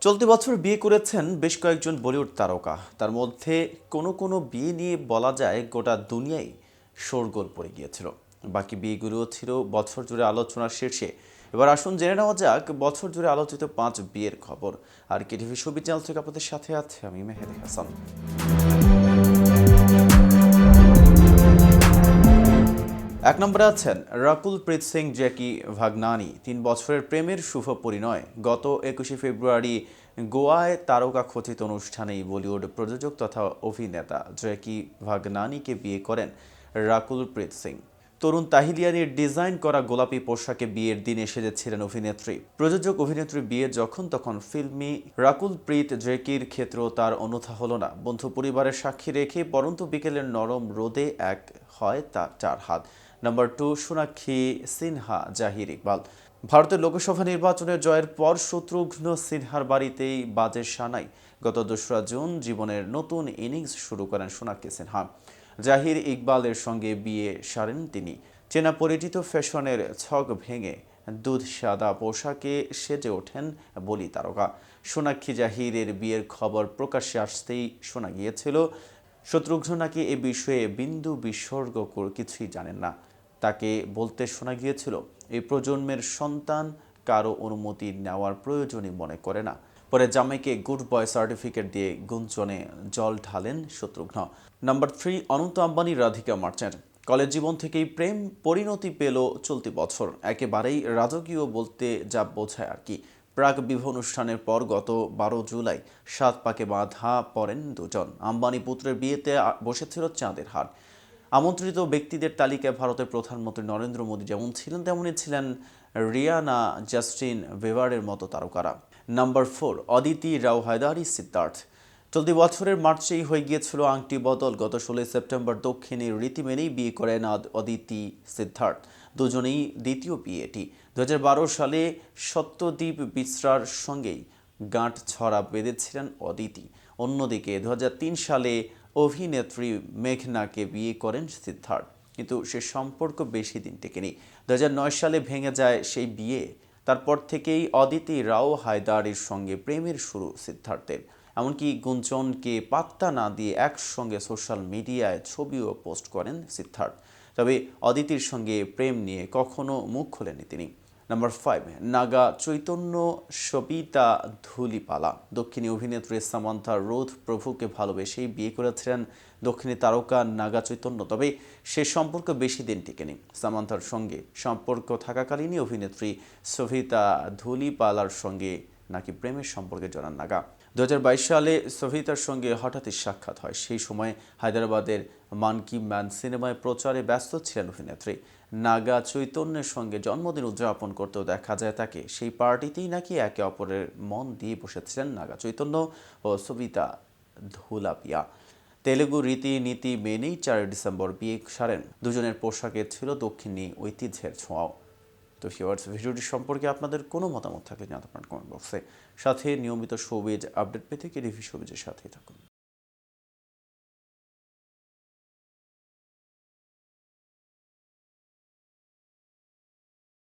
চলতি বছর বিয়ে করেছেন বেশ কয়েকজন বলিউড তারকা। তার মধ্যে কোনো বিয়ে নিয়ে বলা যায় গোটা দুনিয়ায় শোরগোল পড়ে গিয়েছিল। বাকি বিয়েগুলোও ছিল বছর জুড়ে আলোচনার শীর্ষে। এবার আসুন জেনে নেওয়া যাক বছর জুড়ে আলোচিত 5 বিয়ের খবর। আর কেটিভি ছবি চ্যানেল থেকে আপনাদের সাথে আছে আমি মেহেদি হাসান। এক নম্বরে আছেন রাকুল প্রীত সিং জ্যাকি ভাগনানি। 3 বছরের প্রেমের শুভ পরিণয়। গত 21শে ফেব্রুয়ারি গোয়ায় তারকা খচিত অনুষ্ঠানেই বলিউড প্রযোজক তথা অভিনেতা জ্যাকি ভাগনানিকে বিয়ে করেন রাকুল প্রীত সিং। তরুণ তাহিলিয়ানির ডিজাইন করা গোলাপি পোশাকে বিয়ের দিনে সেজেছিলেন অভিনেত্রী। প্রযোজক অভিনেত্রীর বিয়ে যখন তখন ফিল্মি রাকুল প্রীত জ্যাকির ক্ষেত্রেও তার অন্যথা হলো না। বন্ধু পরিবারের সাক্ষী রেখে পরন্ত বিকেলের নরম রোদে এক হয় তা 4 হাত। নাম্বার 2, সোনাক্ষী সিনহা জাহির ইকবাল। ভারতের লোকসভা নির্বাচনের জয়ের পর শত্রুঘ্ন সিনহার বাড়িতেই বাজে সানাই। গত 2রা জুন জীবনের নতুন ইনিংস শুরু করেন সোনাক্ষী সিনহা। জাহির ইকবালের সঙ্গে বিয়ে সারেন তিনি। চেনা পরিচিত ফ্যাশনের ছক ভেঙে দুধ সাদা পোশাকে সেজে ওঠেন বলি তারকা। সোনাক্ষী জাহিরের বিয়ের খবর প্রকাশ্যে আসতেই শোনা গিয়েছিল শত্রুঘ্ন নাকি এ বিষয়ে বিন্দু বিসর্গ কিছুই জানেন না। তাকে বলতে শোনা গিয়েছিল এই প্রজন্মের সন্তান কারো অনুমতি নেওয়ার প্রয়োজনই মনে করে না। পরে জামাইকে গুড বয় সার্টিফিকেট দিয়ে গুঞ্জনে জল ঢালেন শত্রুঘ্ন। নাম্বার 3, অনন্ত আম্বানি রাধিকা মার্চেন্ট। কলেজ জীবন থেকেই প্রেম পরিণতি পেল চলতি বছর। একেবারেই রাজকীয় বলতে যা বোঝায় আর কি। প্রাক বিবাহ অনুষ্ঠানের পর গত 12 জুলাই 7 পাকে বাঁধা পড়েন দুজন। আম্বানি পুত্রের বিয়েতে বসেছিল চাঁদের হাট। আমন্ত্রিত ব্যক্তিদের তালিকায় ভারতের প্রধানমন্ত্রী নরেন্দ্র মোদী যেমন ছিলেন তেমনই ছিলেন রিয়ানা, জাস্টিন বিবারের মতো তারকারা। নাম্বার 4, অদিতি রাও হায়দারি সিদ্ধার্থ। চলতি বছরের মার্চেই হয়ে গিয়েছিল আংটি বদল। গত 16 সেপ্টেম্বর দক্ষিণী রীতি মেনেই বিয়ে করেন অদিতি সিদ্ধার্থ। দুজনেই দ্বিতীয় বিয়েটি 2012 সালে সত্যদীপ বিসরার সঙ্গেই গাঁট ছড়া বেঁধেছিলেন অদিতি। অন্যদিকে 2003 সালে অভিনেত্রী মেঘনাকে বিয়ে করেন সিদ্ধার্থ, কিন্তু সে সম্পর্ক বেশি দিন টেকেনি। 2009 সালে ভেঙে যায় সেই বিয়ে। তারপর থেকেই অদিতি রাও হায়দারির সঙ্গে প্রেমের শুরু সিদ্ধার্থের। এমনকি গুঞ্জনকে পাত্তা না দিয়ে একসঙ্গে সোশ্যাল মিডিয়ায় ছবিও পোস্ট করেন সিদ্ধার্থ। তবে অদিতির সঙ্গে প্রেম নিয়ে কখনো মুখ খোলেননি তিনি। নাম্বার 5, নাগা চৈতন্য সবিতা ধুলিপালা। দক্ষিণী অভিনেত্রী সামান্থা রোধ প্রভুকে ভালোবেসেই বিয়ে করেছিলেন দক্ষিণী তারকা নাগা চৈতন্য। তবে সে সম্পর্ক বেশি দিন টিকেনি। সামান্থার সঙ্গে সম্পর্ক থাকাকালীনই অভিনেত্রী সবিতা ধুলিপালার সঙ্গে নাকি প্রেমের সম্পর্কে জড়ান নাগা। 2022 সালে সবিতার সঙ্গে হঠাৎই সাক্ষাৎ হয়। সেই সময় হায়দ্রাবাদের মানকি ম্যান সিনেমায় প্রচারে ব্যস্ত ছিলেন অভিনেত্রী। নাগা চৈতন্যের সঙ্গে জন্মদিন উদযাপন করতেও দেখা যায় তাকে। সেই পার্টিতেই নাকি একে অপরের মন দিয়ে বসেছিলেন নাগা চৈতন্য ও সবিতা ধুলাপিয়া। তেলেগু রীতিনীতি মেনেই 4 ডিসেম্বর বিয়ে সারেন। দুজনের পোশাকে ছিল দক্ষিণী ঐতিহ্যের ছোঁয়াও। তো ভিউয়ার্স, ভিডিওটি সম্পর্কে আপনাদের কোনো মতামত থাকলে জানাতে পারেন কমেন্ট বক্সে। সাথে নিয়মিত শোবিজ আপডেট পেতে কেটিভি শোবিজের সাথেই থাকুন।